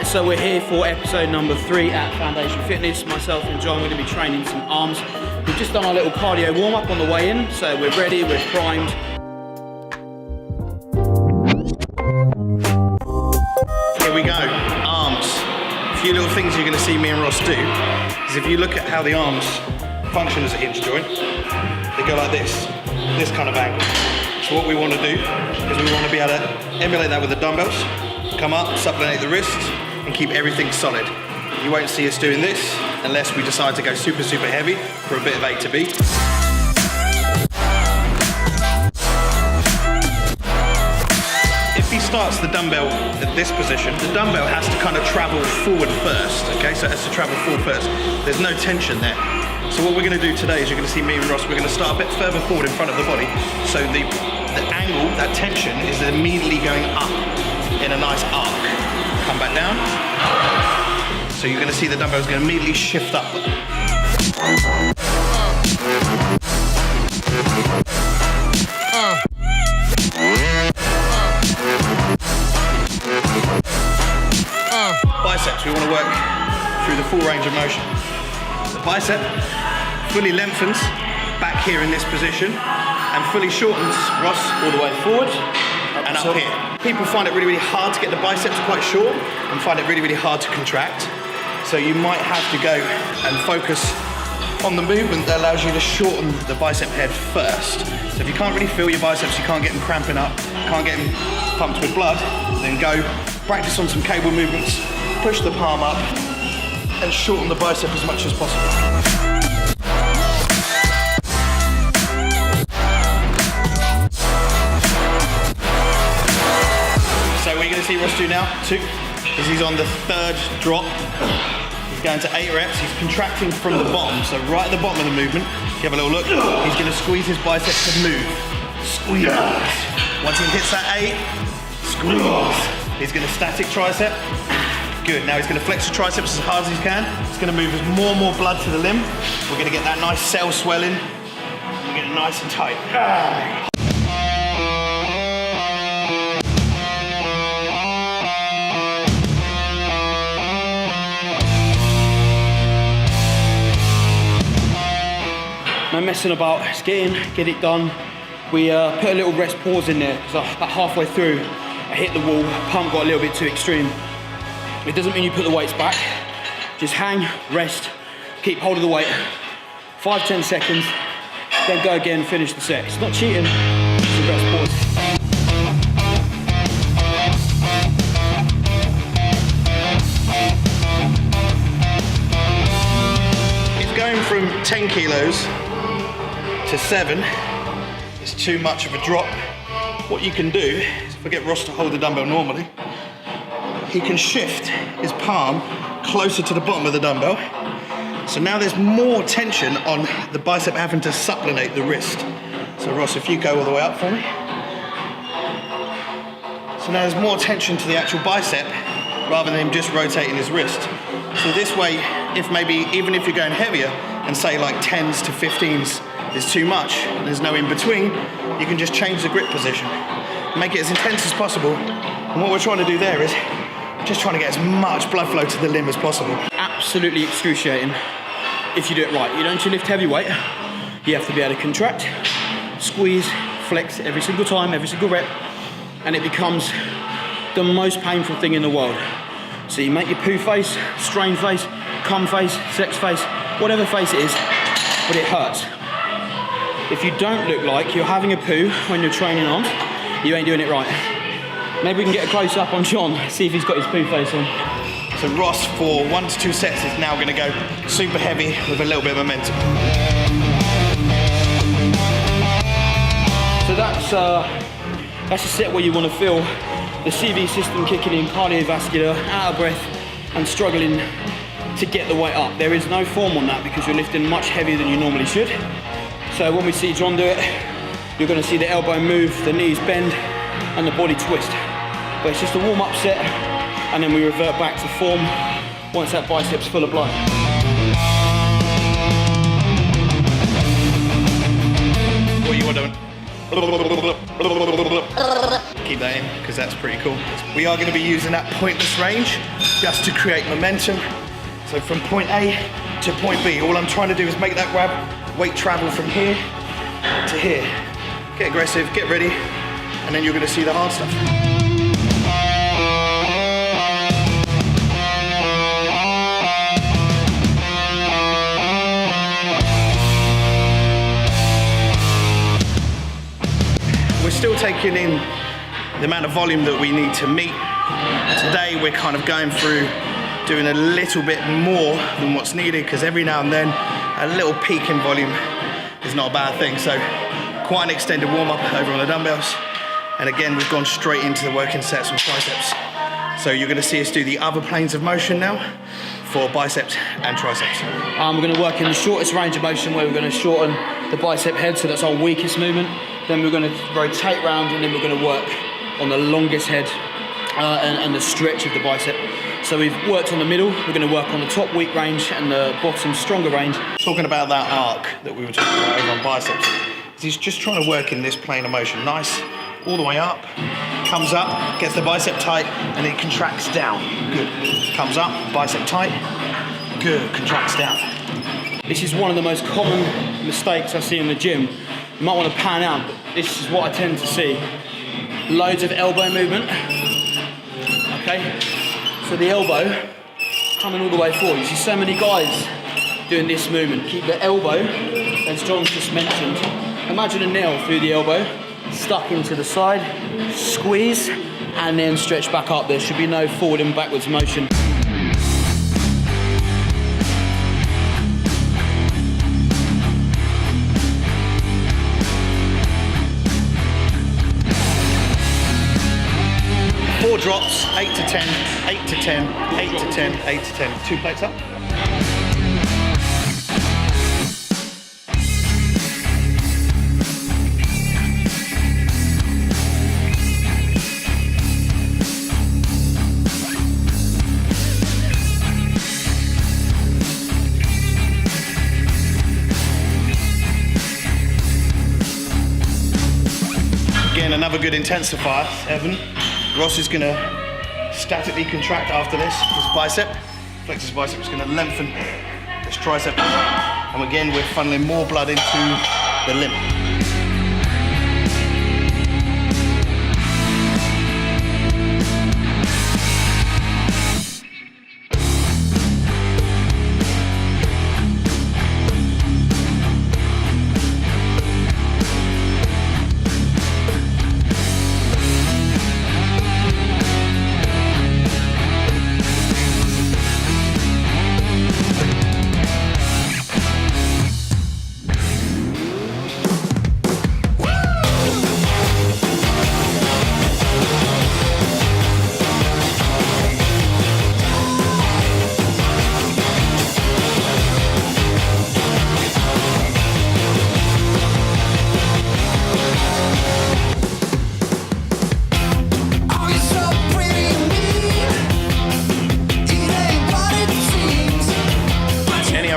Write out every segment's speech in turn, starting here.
So we're here for episode number 3 at Foundation Fitness. Myself and John are going to be training some arms. We've just done our little cardio warm-up on the way in, so we're ready, we're primed. Here we go, arms. A few little things you're going to see me and Ross do is if you look at how the arms function as a hinge joint, they go like this kind of angle. So what we want to do is we want to be able to emulate that with the dumbbells, come up, supplement the wrists, and keep everything solid. You won't see us doing this unless we decide to go super, super heavy for a bit of A to B. If he starts the dumbbell at this position, the dumbbell has to kind of travel forward first, okay? So it has to travel forward first. There's no tension there. So what we're gonna do today is you're gonna see me and Ross, we're gonna start a bit further forward in front of the body. So the angle, that tension is immediately going up in a nice arc. Come back down. So you're gonna see the dumbbell's gonna immediately shift up. Biceps, we wanna work through the full range of motion. The bicep fully lengthens back here in this position and fully shortens, Ross, all the way forward and up here. People find it really, really hard to get the biceps quite short and find it really, really hard to contract. So you might have to go and focus on the movement that allows you to shorten the bicep head first. So if you can't really feel your biceps, you can't get them cramping up, can't get them pumped with blood, then go practice on some cable movements, push the palm up and shorten the bicep as much as possible. So what you're going to see Ross do now, 2, is he's on the 3rd drop. He's going to 8 reps. He's contracting from the bottom. So right at the bottom of the movement, if you have a little look, he's going to squeeze his bicep to move. Squeeze. Once he hits that 8, squeeze. He's going to static tricep. Good. Now he's going to flex the triceps as hard as he can. It's going to move more and more blood to the limb. We're going to get that nice cell swelling. We're getting nice and tight. No messing about, just get it done. We put a little rest pause in there because about halfway through I hit the wall, pump got a little bit too extreme. It doesn't mean you put the weights back. Just hang, rest, keep hold of the weight. 5-10 seconds, then go again, finish the set. It's not cheating, it's a rest pause. If going from 10 kilos to 7 is too much of a drop, what you can do is, if I get Ross to hold the dumbbell normally, he can shift his palm closer to the bottom of the dumbbell. So now there's more tension on the bicep having to supplement the wrist. So Ross, if you go all the way up for me. So now there's more tension to the actual bicep rather than him just rotating his wrist. So this way, if maybe, even if you're going heavier and say like 10s to 15s is too much, and there's no in between, you can just change the grip position. Make it as intense as possible. And what we're trying to do there is just trying to get as much blood flow to the limb as possible. Absolutely excruciating if you do it right. You don't lift heavy weight, you have to be able to contract, squeeze, flex every single time, every single rep, and it becomes the most painful thing in the world. So you make your poo face, strain face, cum face, sex face, whatever face it is, but it hurts. If you don't look like you're having a poo when you're training on, you ain't doing it right. Maybe we can get a close up on John, see if he's got his poo face on. So Ross, for 1 to 2 sets, is now gonna go super heavy with a little bit of momentum. So that's a set where you want to feel the CV system kicking in, cardiovascular, out of breath, and struggling to get the weight up. There is no form on that because you're lifting much heavier than you normally should. So when we see John do it, you're going to see the elbow move, the knees bend, and the body twist. But it's just a warm-up set, and then we revert back to form once that bicep's full of blood. What you want to do? Keep that in, because that's pretty cool. We are going to be using that pointless range just to create momentum. So from point A to point B, all I'm trying to do is make that weight travel from here to here. Get aggressive, get ready, and then you're going to see the hard stuff. We're still taking in the amount of volume that we need to meet. Today we're kind of going through doing a little bit more than what's needed, because every now and then a little peak in volume is not a bad thing. So quite an extended warm-up over on the dumbbells. And again, we've gone straight into the working sets with triceps. So you're gonna see us do the other planes of motion now for biceps and triceps. We're going to work in the shortest range of motion, where we're going to shorten the bicep head, so that's our weakest movement. Then we're going to rotate round, and then we're going to work on the longest head and the stretch of the bicep. So we've worked on the middle, we're going to work on the top weak range and the bottom stronger range. Talking about that arc that we were talking about over on biceps, he's just trying to work in this plane of motion. Nice, all the way up, comes up, gets the bicep tight, and it contracts down. Good. Comes up, bicep tight, good, contracts down. This is one of the most common mistakes I see in the gym. You might want to pan out, but this is what I tend to see. Loads of elbow movement. Okay, so the elbow coming all the way forward. You see so many guys doing this movement. Keep the elbow, as John's just mentioned. Imagine a nail through the elbow, stuck into the side, squeeze, and then stretch back up. There should be no forward and backwards motion. Four drops, 8 to 10, 8 to 10, 8 to 10, 8 to 10. 2 plates up. Again, another good intensifier, Evan. Ross is going to statically contract after this. His bicep, flex his bicep, is going to lengthen this tricep. And again, we're funneling more blood into the limb.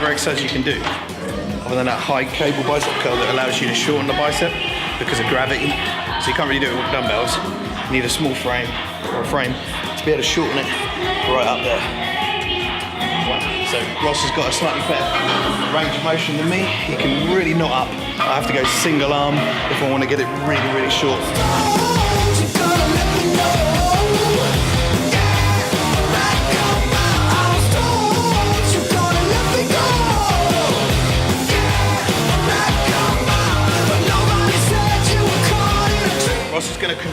Exercise you can do other than that high cable bicep curl that allows you to shorten the bicep because of gravity. So you can't really do it with dumbbells. You need a small frame or a frame to be able to shorten it right up there. Wow. So Ross has got a slightly better range of motion than me. He can really knot up. I have to go single arm if I want to get it really, really short.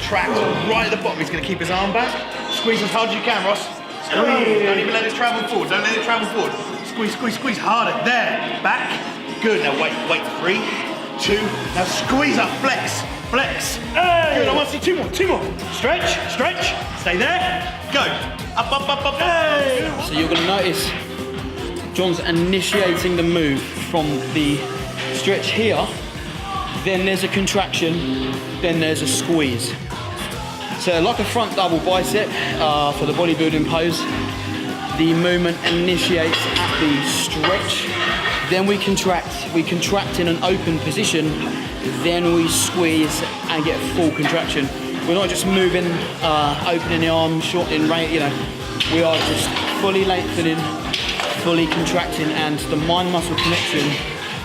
contract right at the bottom. He's gonna keep his arm back. Squeeze as hard as you can, Ross. Squeeze. Don't even let it travel forward. Don't let it travel forward. Squeeze, squeeze, squeeze harder. There. Back. Good. Now wait. 3, 2. Now squeeze up. Flex. Flex. Hey. Good. I want to see two more. Stretch. Stay there. Go. Up. Hey. So you're going to notice John's initiating the move from the stretch here, then there's a contraction, then there's a squeeze. So like a front double bicep for the bodybuilding pose, the movement initiates at the stretch, then we contract in an open position, then we squeeze and get full contraction. We're not just moving, opening the arm, shortening rate, we are just fully lengthening, fully contracting, and the mind muscle connection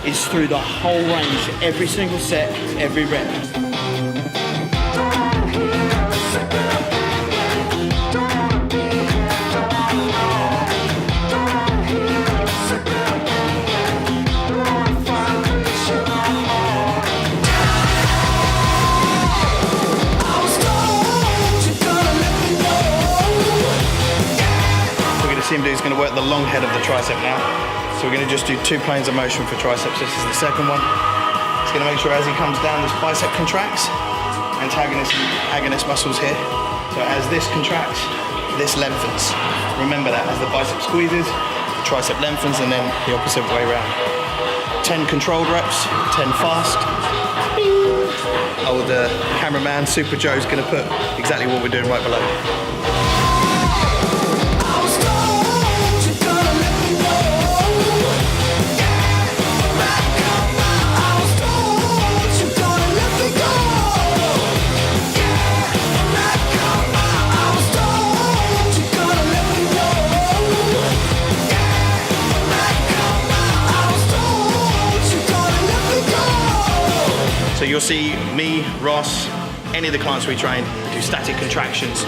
is through the whole range, every single set, every rep. See him do, he's going to work the long head of the tricep now. So we're going to just do 2 planes of motion for triceps. This is the second one. He's going to make sure as he comes down, this bicep contracts, agonist muscles here. So as this contracts, this lengthens. Remember that, as the bicep squeezes, the tricep lengthens, and then the opposite way around. 10 controlled reps, 10 fast. Old cameraman, Super Joe's going to put exactly what we're doing right below. So you'll see me, Ross, any of the clients we train do static contractions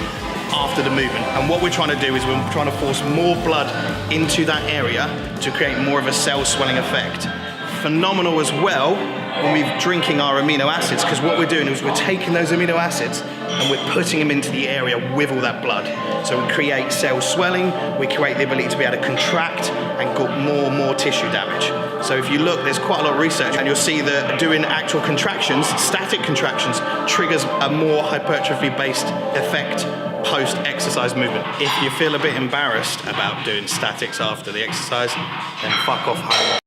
after the movement. And what we're trying to do is we're trying to force more blood into that area to create more of a cell swelling effect. Phenomenal as well when we're drinking our amino acids, because what we're doing is we're taking those amino acids and we're putting them into the area with all that blood. So we create cell swelling, we create the ability to be able to contract and get more tissue damage. So if you look, there's quite a lot of research, and you'll see that doing actual contractions, static contractions, triggers a more hypertrophy-based effect post-exercise movement. If you feel a bit embarrassed about doing statics after the exercise, then fuck off home.